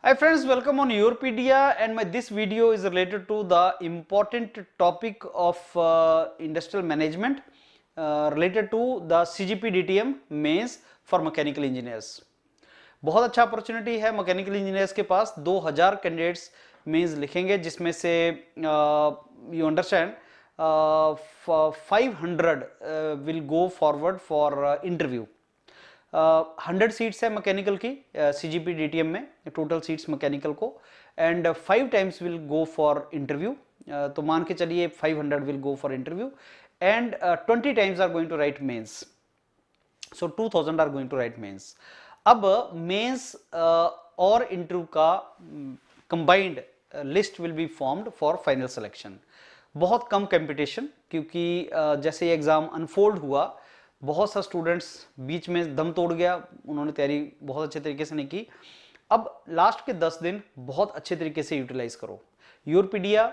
Hi friends, welcome on Yourpedia, and this video is related to the important topic of industrial management related to the CGP DTM mains for mechanical engineers. बहुत अच्छा opportunity है mechanical engineers के पास। 2000 candidates mains लिखेंगे, जिसमें से you understand 500 will go forward for interview. 100 seats है mechanical की CGP DTM में, टोटल सीट्स मैकेनिकल को, and 5 times will go for interview. तो मान के चलिए 500 will go for interview and 20 times are going to write mains, so 2000 are going to write mains. अब mains और इंटरव्यू का combined list will be formed for final selection. बहुत कम competition, क्योंकि जैसे ये एग्जाम अनफोल्ड हुआ, बहुत सा स्टूडेंट्स बीच में दम तोड़ गया, उन्होंने तैयारी बहुत अच्छे तरीके से नहीं की। अब लास्ट के 10 दिन बहुत अच्छे तरीके से यूटिलाइज करो। योरपीडिया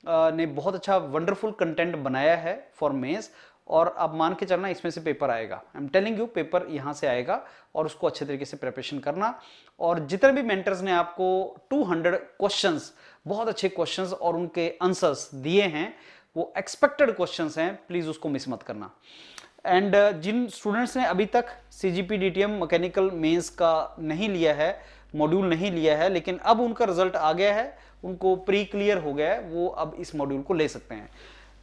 ने बहुत अच्छा वंडरफुल कंटेंट बनाया है फॉर मेंस, और अब मान के चलना इसमें से पेपर आएगा। I am telling you, paper यहाँ से आएगा और उसको अच्छे तरीके से प्रिपरेशन करना। और जितने भी मेंटर्स ने आपको 200 क्वेश्चंस, बहुत अच्छे क्वेश्चंस और उनके आंसर्स दिए हैं, वो एक्सपेक्टेड क्वेश्चंस हैं, प्लीज उसको मिस मत करना। एंड जिन स्टूडेंट्स ने अभी तक CGP DTM मैकेनिकल मेंस का नहीं लिया है, मॉड्यूल नहीं लिया है, लेकिन अब उनका रिजल्ट आ गया है, उनको प्री क्लियर हो गया है, वो अब इस मॉड्यूल को ले सकते हैं।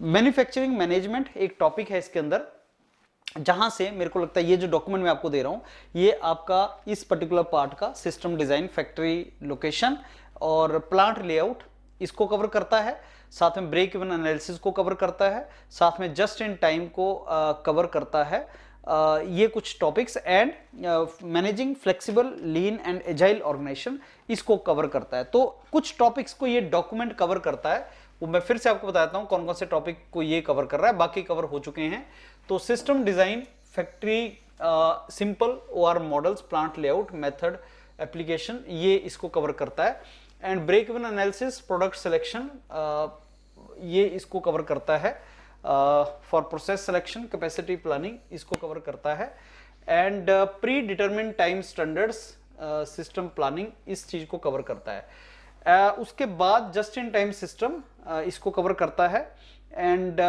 मैन्युफैक्चरिंग मैनेजमेंट एक टॉपिक है इसके अंदर, जहां से मेरे को लगता है ये जो डॉक्यूमेंट मैं आपको दे रहा हूं, ये आपका इस पर्टिकुलर पार्ट का सिस्टम डिजाइन, फैक्ट्री लोकेशन और प्लांट लेआउट इसको कवर करता है, साथ में ब्रेक इवन एनालिसिस को कवर करता है, साथ में जस्ट इन टाइम को कवर करता है। ये कुछ topics, and managing flexible, lean and agile organisation इसको कवर करता है। तो कुछ टॉपिक्स को ये डॉक्यूमेंट कवर करता है, वो मैं फिर से आपको बताता हूं कौन कौन से टॉपिक को ये कवर कर रहा है, बाकी कवर हो चुके हैं। तो system design, factory, simple OR models, plant layout, method, application, ये इसको कवर करता है। And break even analysis, product selection, ये इसको कवर करता है। For process selection, capacity planning इसको कवर करता है। And predetermined time standards, system planning इस चीज को कवर करता है। उसके बाद जस्ट इन टाइम सिस्टम इसको कवर करता है। एंड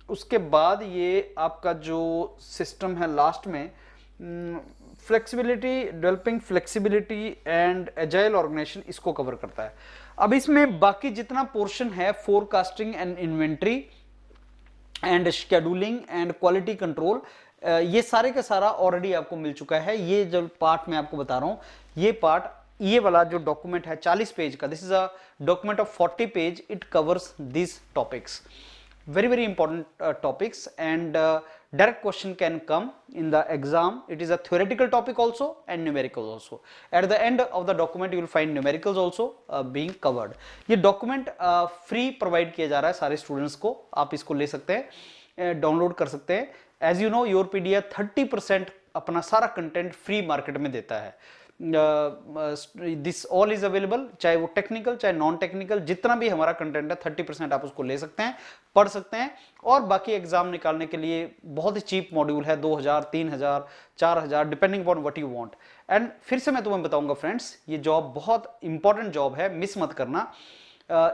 उसके बाद ये आपका जो सिस्टम है लास्ट में, flexibility, developing flexibility and agile organisation इसको कवर करता है। अब इसमें बाकी जितना पोर्शन है, forecasting and inventory and scheduling and quality control, ये सारे का सारा ऑलरेडी आपको मिल चुका है। ये जो पार्ट मैं आपको बता रहा हूं, ये पार्ट, ये वाला जो डॉक्यूमेंट है 40 पेज का, this is a document of 40 page, it covers this topics, very important topics, and direct question can come in the exam. It is a theoretical topic also and numerical also. At the end of the document you will find numericals also being covered. ये document free provide किया जा रहा है सारे students को, आप इसको ले सकते हैं, डाउनलोड कर सकते हैं। As you know, Yourpedia 30% अपना सारा कंटेंट फ्री मार्केट में देता है। दिस ऑल इज अवेलेबल, चाहे वो टेक्निकल चाहे नॉन टेक्निकल, जितना भी हमारा कंटेंट है 30% आप उसको ले सकते हैं, पढ़ सकते हैं। और बाकी एग्जाम निकालने के लिए बहुत ही चीप मॉड्यूल है, 2000, 3000, 4000, depending upon what you want. And फिर से मैं तुम्हें बताऊंगा फ्रेंड्स, ये जॉब बहुत इंपॉर्टेंट जॉब है, मिस मत करना।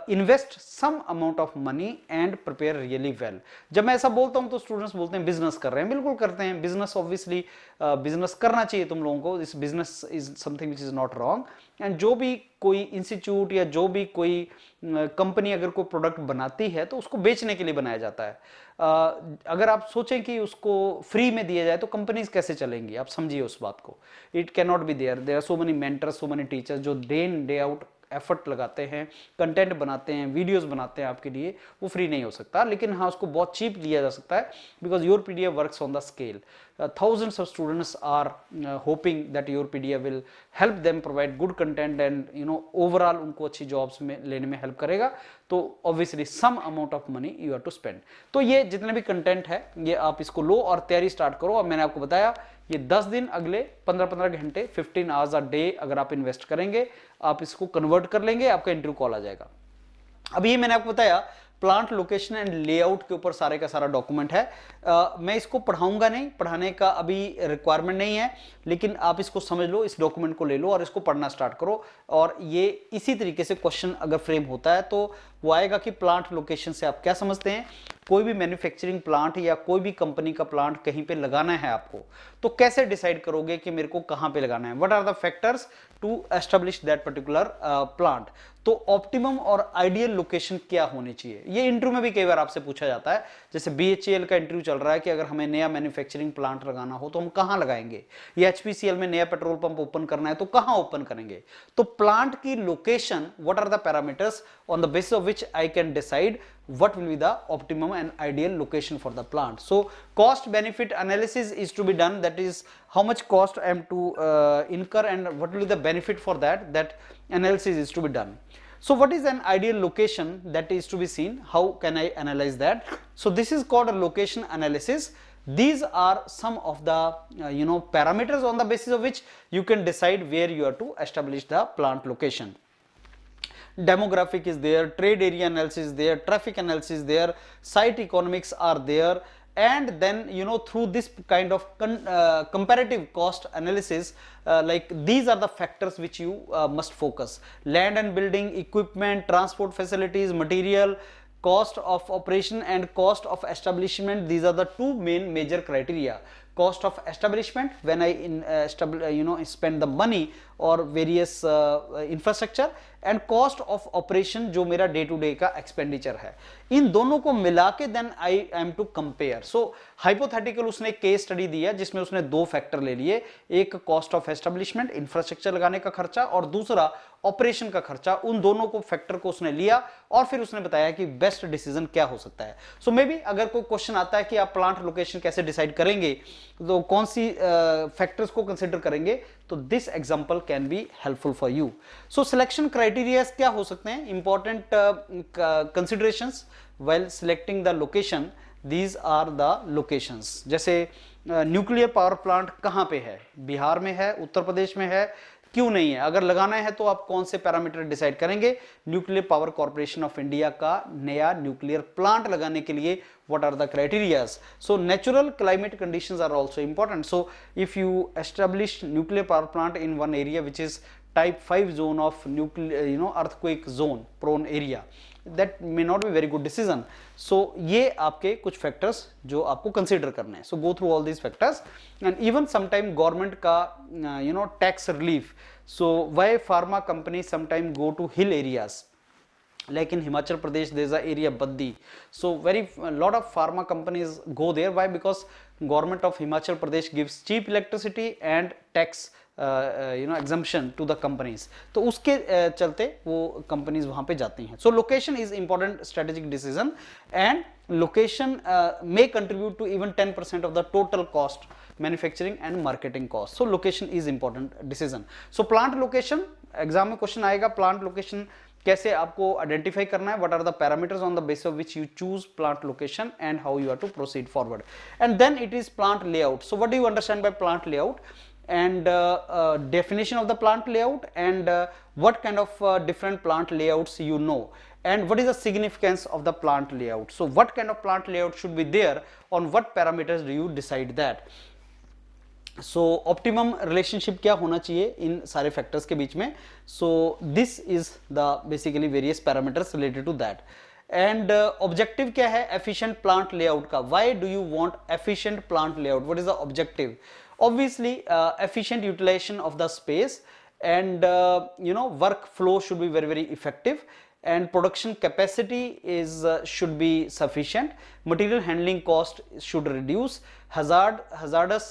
Invest some amount of money and prepare really well. जब मैं ऐसा बोलता हूं तो स्टूडेंट्स बोलते हैं बिजनेस कर रहे हैं, बिल्कुल करते हैं बिजनेस, ऑब्वियसली बिजनेस करना चाहिए तुम लोगों को, this business is something which is not wrong. And जो भी कोई इंस्टीट्यूट या जो भी कोई कंपनी अगर कोई प्रोडक्ट बनाती है तो उसको बेचने के लिए बनाया जाता है। अगर आप सोचें कि उसको फ्री में दिया जाए तो कंपनीज कैसे चलेंगी, आप समझिए उस बात को। It can not be there, there are so many mentors, so many teachers जो day in day out effort लगाते हैं, कंटेंट बनाते हैं, वीडियोस बनाते हैं आपके लिए, वो फ्री नहीं हो सकता। लेकिन हाँ, उसको बहुत चीप लिया जा सकता है, because Yourpedia works on the scale. Thousands of students are hoping that Yourpedia will help them provide good content and overall उनको अच्छी jobs में लेने में help करेगा। तो obviously some amount of money you have to spend। तो ये जितने भी कंटेंट है ये आप इसको लो और तैयारी स्टार्ट करो। और मैंने आपको बताया ये 10 दिन, अगले 15-15 घंटे, 15 आवर्स अ डे अगर आप इन्वेस्ट करेंगे, आप इसको कन्वर्ट कर लेंगे, आपका इंटरव्यू कॉल आ जाएगा। अब ये मैंने आपको बताया प्लांट लोकेशन एंड लेआउट के ऊपर सारे का सारा डॉक्यूमेंट है। मैं इसको पढ़ाऊंगा नहीं, पढ़ाने का अभी रिक्वायरमेंट नहीं है, लेकिन आप इसको समझ लो, इस डॉक्यूमेंट को ले लो और इसको पढ़ना स्टार्ट करो। और ये इसी तरीके से क्वेश्चन अगर फ्रेम होता है तो वो आएगा कि प्लांट लोकेशन से आप क्या समझते हैं। कोई भी मैन्युफैक्चरिंग प्लांट या कोई भी कंपनी का प्लांट कहीं पे लगाना है आपको, तो कैसे डिसाइड करोगे कि मेरे को कहां पे लगाना है, what are the factors to establish that particular plant. तो ऑप्टिमम और आइडियल लोकेशन क्या होनी चाहिए, ये इंटरव्यू में भी कई बार आपसे पूछा जाता है। जैसे बीएचईएल का इंटरव्यू चल रहा है कि अगर हमें नया मैन्युफैक्चरिंग प्लांट लगाना हो तो हम कहां लगाएंगे, या एचपीसीएल में नया पेट्रोल पंप ओपन करना है तो कहां ओपन करेंगे। तो प्लांट की location, what are the parameters on the basis of which I can decide what will be the optimum and ideal location for the plant. So cost benefit analysis is to be done, that is how much cost I am to incur and what will be the benefit for that, that analysis is to be done. So what is an ideal location, that is to be seen. How can I analyze that? So this is called a location analysis. These are some of the parameters on the basis of which you can decide where you are to establish the plant location. Demographic is there, trade area analysis is there, traffic analysis is there, site economics are there, and then through this kind of comparative cost analysis, like these are the factors which you must focus: land and building, equipment, transport facilities, material, cost of operation and cost of establishment. These are the two main major criteria. Cost of establishment, when I spend the money or various infrastructure, and cost of operation जो मेरा day to day का expenditure है, इन दोनों को मिला के then I am to compare. So hypothetical उसने एक केस स्टडी दिया जिसमें उसने दो फैक्टर ले लिए, एक कॉस्ट ऑफ एस्टेब्लिशमेंट इंफ्रास्ट्रक्चर लगाने का खर्चा और दूसरा ऑपरेशन का खर्चा। उन दोनों को फैक्टर को उसने लिया और फिर उसने बताया कि बेस्ट डिसीजन क्या हो सकता है। सो मे बी अगर कोई क्वेश्चन आता है कि आप प्लांट लोकेशन कैसे डिसाइड करेंगे, तो कौन सी फैक्टर्स को कंसिडर करेंगे, तो this example can be helpful for you. So selection criteria क्या हो सकते हैं, important considerations while selecting the location, these are the locations. जैसे न्यूक्लियर पावर प्लांट कहां पे है, बिहार में है, उत्तर प्रदेश में है, क्यों नहीं है, अगर लगाना है तो आप कौन से पैरामीटर डिसाइड करेंगे। Nuclear power corporation of India का नया न्यूक्लियर प्लांट लगाने के लिए what are the criterias? So natural climate conditions are also important. So if you establish nuclear power plant in one area which is type 5 zone of nuclear earthquake zone prone area, that may not be very good decision. So ये आपके कुछ factors जो आपको consider करने हैं. So go through all these factors, and even sometime government का tax relief. So why pharma companies sometime go to hill areas? Like in Himachal Pradesh there is a area Baddi, so a lot of pharma companies go there. Why? Because government of Himachal Pradesh gives cheap electricity and tax exemption to the companies, तो उसके चलते वो companies वहाँ पे जाती हैं. So location is important strategic decision, and location may contribute to even 10% of the total cost, manufacturing and marketing cost. So location is important decision. So plant location, exam में question आएगा, plant location कैसे आपको identify करना है, what are the parameters on the basis of which you choose plant location and how you are to proceed forward, and then it is plant layout. So what do you understand by plant layout, and definition of the plant layout, and what kind of different plant layouts you know, and what is the significance of the plant layout. So what kind of plant layout should be there, on what parameters do you decide that. So optimum relationship क्या होना चाहिए इन सारे factors के बीच में. So this is the basically various parameters related to that. And objective क्या है efficient plant layout का. Why do you want efficient plant layout? What is the objective? Obviously efficient utilization of the space, and work flow should be very effective, and production capacity is should be sufficient. Material handling cost should reduce. Hazardous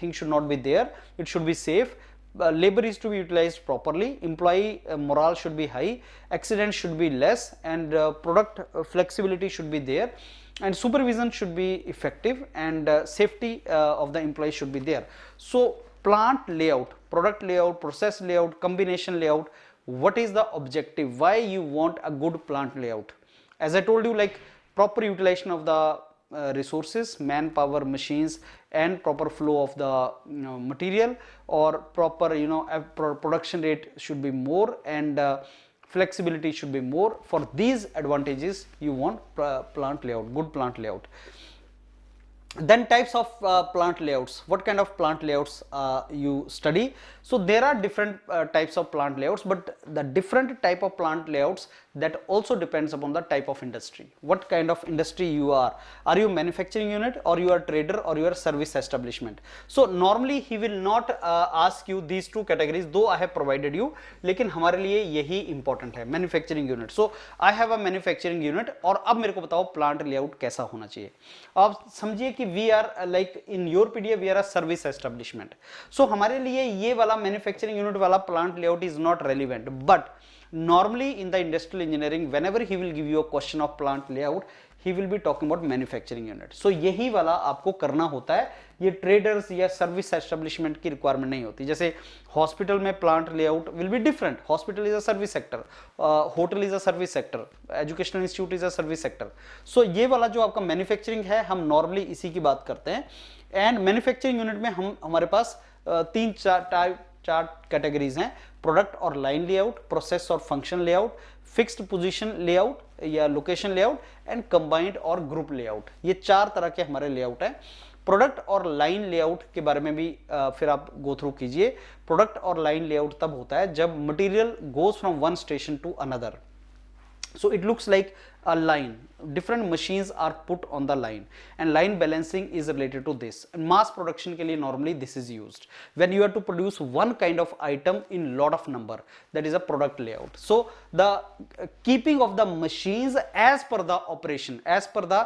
thing should not be there. It should be safe. Labor is to be utilized properly. Employee morale should be high. Accidents should be less, and product flexibility should be there, and supervision should be effective, and safety of the employee should be there. So plant layout, product layout, process layout, combination layout, what is the objective, why you want a good plant layout. As I told you, like proper utilization of the resources, manpower, machines, and proper flow of the material, or proper production rate should be more, and flexibility should be more. For these advantages you want plant layout, good plant layout. Then types of plant layouts. What kind of plant layouts you study? So there are different types of plant layouts, but the different type of plant layouts, that also depends upon the type of industry. What kind of industry you are you manufacturing unit, or you are trader, or you are service establishment? So normally he will not ask you these two categories, though I have provided you, लेकिन हमारे लिए यही important है, manufacturing unit. So I have a manufacturing unit, और अब मेरे को बताओ plant layout कैसा होना चाहिए. आप समझिए कि we are like in your PDF we are a service establishment. So हमारे लिए ये वाला manufacturing unit वाला plant layout is not relevant, but normally in the industrial engineering whenever he will give you a question of plant layout, he will be talking about manufacturing unit. So यही वाला आपको करना होता है, ये traders या service establishment की requirement नहीं होती. जैसे हॉस्पिटल में plant layout will be different. Hospital is a service sector, hotel is a service sector, educational institute is a service sector. So ये वाला जो आपका मैन्युफैक्चरिंग है, हम नॉर्मली इसी की बात करते हैं. एंड मैन्युफैक्चरिंग यूनिट में हमारे पास तीन चार कैटेगरीज हैं: प्रोडक्ट और लाइन लेआउट, प्रोसेस और function layout, fixed position layout या लोकेशन लेआउट, एंड कंबाइंड और ग्रुप लेआउट. ये चार तरह के हमारे लेआउट हैं. प्रोडक्ट और लाइन लेआउट के बारे में भी फिर आप गो थ्रू कीजिए. प्रोडक्ट और लाइन लेआउट तब होता है जब material goes from one station to another. So it looks like a line. Different machines are put on the line, and line balancing is related to this. Mass production के लिए normally this is used when you have to produce one kind of item in lot of number. That is a product layout. So the keeping of the machines as per the operation, as per the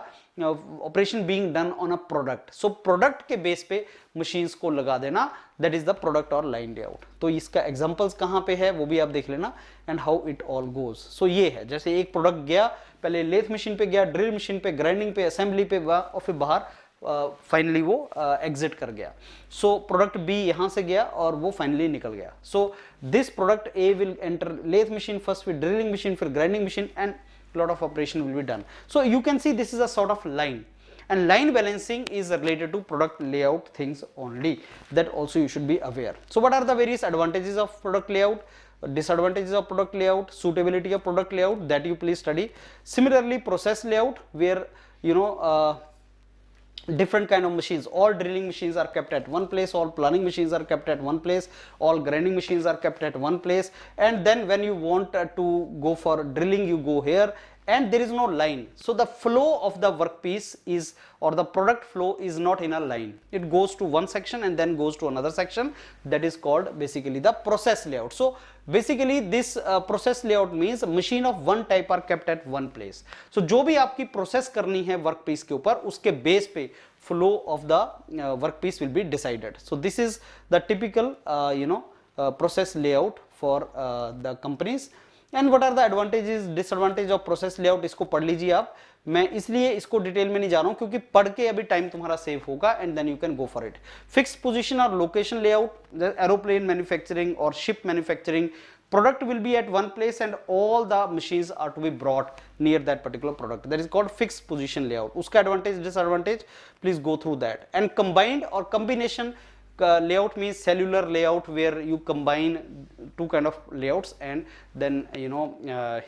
operation being done on a product. So product के base पे machines को लगा देना, that is the product और line layout. तो इसका examples कहाँ पे है वो भी आप देख लेना, and how it all goes. So ये है, जैसे एक प्रोडक्ट गया, पहले लेथ मशीन पे गया, ड्रिल मशीन पे, ग्राइंडिंग पे, असेंबली पे, और फिर बाहर फाइनली वो एग्जिट कर गया. सो प्रोडक्ट बी यहां से गया और वो फाइनली निकल गया. So this product A will enter lathe machine first, फिर ड्रिलिंग मशीन, फिर grinding machine, and lot of operation will be done. So you can see this is a sort of line, and line balancing is related to product layout things only. That also you should be aware. So what are the various advantages of product layout, disadvantages of product layout, suitability of product layout, that you please study. Similarly, process layout, where you know different kind of machines, all drilling machines are kept at one place, all planing machines are kept at one place, all grinding machines are kept at one place, and then when you want to go for drilling, you go here, and there is no line. So the flow of the workpiece is, or the product flow is not in a line. It goes to one section and then goes to another section. That is called basically the process layout. So basically this process layout means machine of one type are kept at one place. So जो भी आपकी process करनी है workpiece के ऊपर, उसके base पे flow of the workpiece will be decided. So this is the typical process layout for the companies. And what are the advantages disadvantage of process layout, इसको पढ़ लीजिए आप. मैं इसलिए इसको डिटेल में नहीं जा रहा हूं क्योंकि पढ़ के अभी टाइम तुम्हारा सेव होगा, and then you can go for it. Fixed position और लोकेशन लेआउट, एरोप्लेन मैन्युफैक्चरिंग और ship manufacturing, product will be at one place and all the machines are to be brought near that particular product. That is called fixed position layout. Uska advantage disadvantage, please go through that. And combined or combination layout means cellular layout, where you combine two kind of layouts and then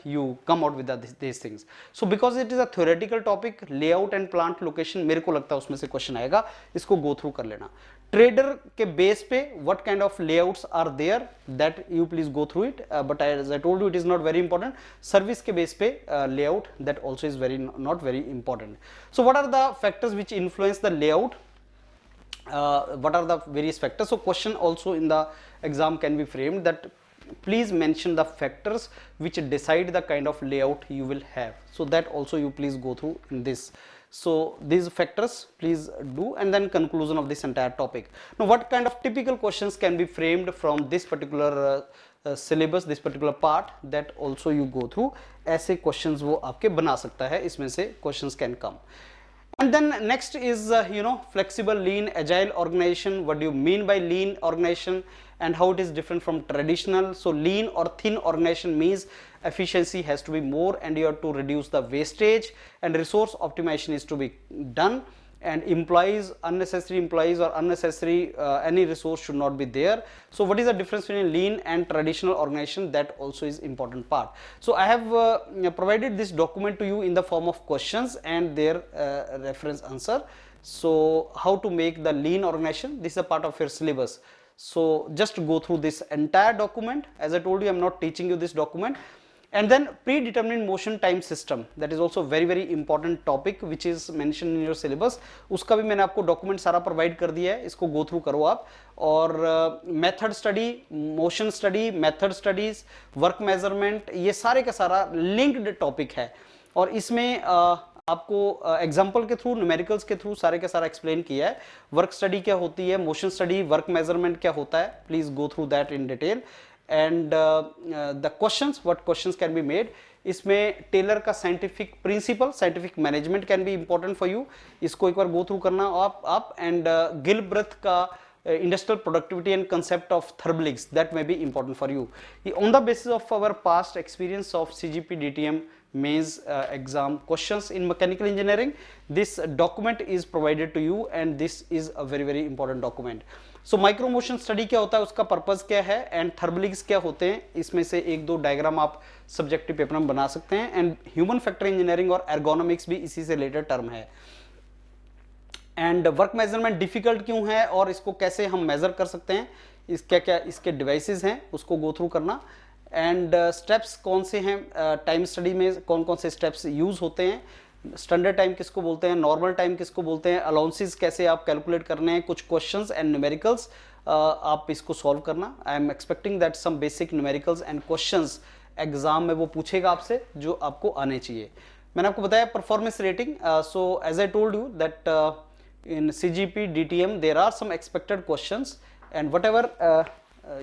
you come out with these things. So because it is a theoretical topic, layout and plant location मेरे को लगता है उसमें से question आएगा, इसको go through कर लेना. ट्रेडर के बेस पे what kind of layouts are there, that you please go through it, but as I told you it is not very important. Service के बेस पे layout, that also is not very important. So what are the factors which influence the layout? What are the various factors? So question also in the exam can be framed that please mention the factors which decide the kind of layout you will have. So that also you please go through in this. So these factors please do, and then conclusion of this entire topic. Now what kind of typical questions can be framed from this particular syllabus, this particular part, that also you go through. ऐसे questions वो आपके बना सकता है, इसमें से questions can come. And then next is flexible, lean, agile organization. What do you mean by lean organization and how it is different from traditional? So lean or thin organization means efficiency has to be more and you have to reduce the wastage, and resource optimization is to be done, and employees, unnecessary employees or unnecessary any resource should not be there. So what is the difference between lean and traditional organization? That also is important part. So I have provided this document to you in the form of questions and their reference answer. So how to make the lean organization, this is a part of your syllabus. So just go through this entire document. As I told you, I am not teaching you this document. And then predetermined motion time system, that is also very important topic which is mentioned in your syllabus. उसका भी मैंने आपको document सारा provide कर दिया है, इसको go through करो आप. और method study, motion study, method studies, work measurement, ये सारे का सारा लिंक्ड टॉपिक है. और इसमें आपको एग्जाम्पल के थ्रू, न्यूमेरिकल्स के थ्रू सारे का सारा एक्सप्लेन किया है. वर्क स्टडी क्या होती है, मोशन स्टडी, वर्क मेजरमेंट क्या होता है, please go through that in detail. And the questions, what questions can be made, इसमें टेलर का scientific principle, scientific management can be important for you, इसको एक बार गो थ्रू करना आप. एंड गिलब्रेथ का industrial productivity and concept of Therbalix, that may be important for you. On the basis of our past experience of CGP DTM mains exam questions in mechanical engineering, this document is provided to you and this is a very important document. So micro motion study क्या होता है, उसका purpose क्या है, and थर्बलिक्स क्या होते हैं, इसमें से एक दो डायग्राम आप सब्जेक्टिव पेपर में बना सकते हैं. एंड ह्यूमन फैक्टर इंजीनियरिंग और एर्गोनॉमिक्स भी इसी से रिलेटेड टर्म है. एंड वर्क मेजरमेंट डिफिकल्ट क्यों है और इसको कैसे हम मेजर कर सकते हैं, इस क्या क्या इसके डिवाइसेस हैं, उसको गो थ्रू करना. एंड स्टेप्स कौन से हैं, टाइम स्टडी में कौन कौन से स्टेप्स यूज होते हैं, स्टैंडर्ड टाइम किसको बोलते हैं, नॉर्मल टाइम किसको बोलते हैं, अलाउंसेस कैसे आप कैलकुलेट करने हैं, कुछ क्वेश्चंस एंड न्यूमेरिकल्स आप इसको सॉल्व करना. I am expecting that some basic numericals and questions exam में वो पूछेगा आपसे जो आपको आने चाहिए. मैंने आपको बताया performance rating. So as I told you that in CGP DTM there are some expected questions, and whatever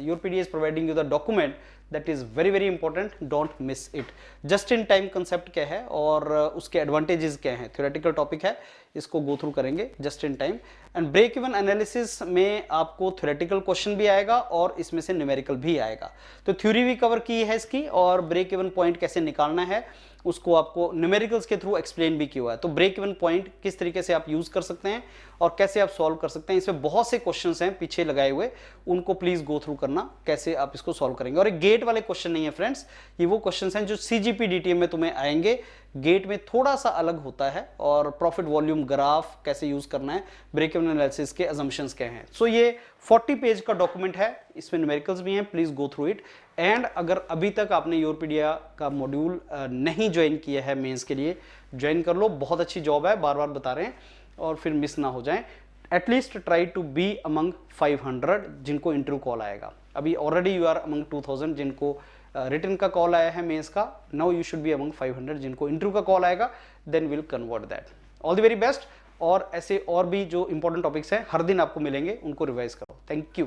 your PD is providing you the document, that is very important, don't miss it. just in time concept क्या है और उसके advantages क्या हैं, theoretical topic है, इसको go through करेंगे just in time. and break even analysis में आपको theoretical question भी आएगा और इसमें से numerical भी आएगा. तो theory भी cover की है इसकी, और break even point कैसे निकालना है उसको आपको न्यूमेरिकल्स के थ्रू एक्सप्लेन भी किया है. तो ब्रेक इवन पॉइंट किस तरीके से आप यूज कर सकते हैं और कैसे आप सॉल्व कर सकते हैं, इसमें बहुत से क्वेश्चंस हैं पीछे लगाए हुए, उनको प्लीज गो थ्रू करना कैसे आप इसको सॉल्व करेंगे. और एक गेट वाले क्वेश्चन नहीं है फ्रेंड्स, ये वो क्वेश्चंस हैं जो सीजीपी डीटीएम में तुम्हें आएंगे. गेट में थोड़ा सा अलग होता है, और प्रॉफिट वॉल्यूम ग्राफ कैसे यूज करना है, ब्रेक इवन एनालिसिस के अजम्पशंस क्या हैं. सो ये 40 पेज का डॉक्यूमेंट है, इसमें न्यूमेरिकल्स भी हैं, please go through it. And अगर अभी तक आपने योरपीडिया का मॉड्यूल नहीं ज्वाइन किया है मेंस के लिए, ज्वाइन कर लो, बहुत अच्छी जॉब है, बार बार बता रहे हैं, और फिर मिस ना हो जाए. At least try to be among 500 जिनको इंटरव्यू कॉल आएगा. अभी ऑलरेडी यू आर अमंग 2000 जिनको रिटन का कॉल आया है मेंस का. Now you should be among 500 जिनको इंटरव्यू का कॉल आएगा, then will convert that. All the very best. और ऐसे और भी जो इंपॉर्टेंट टॉपिक्स हैं हर दिन आपको मिलेंगे, उनको रिवाइज करो. Thank you.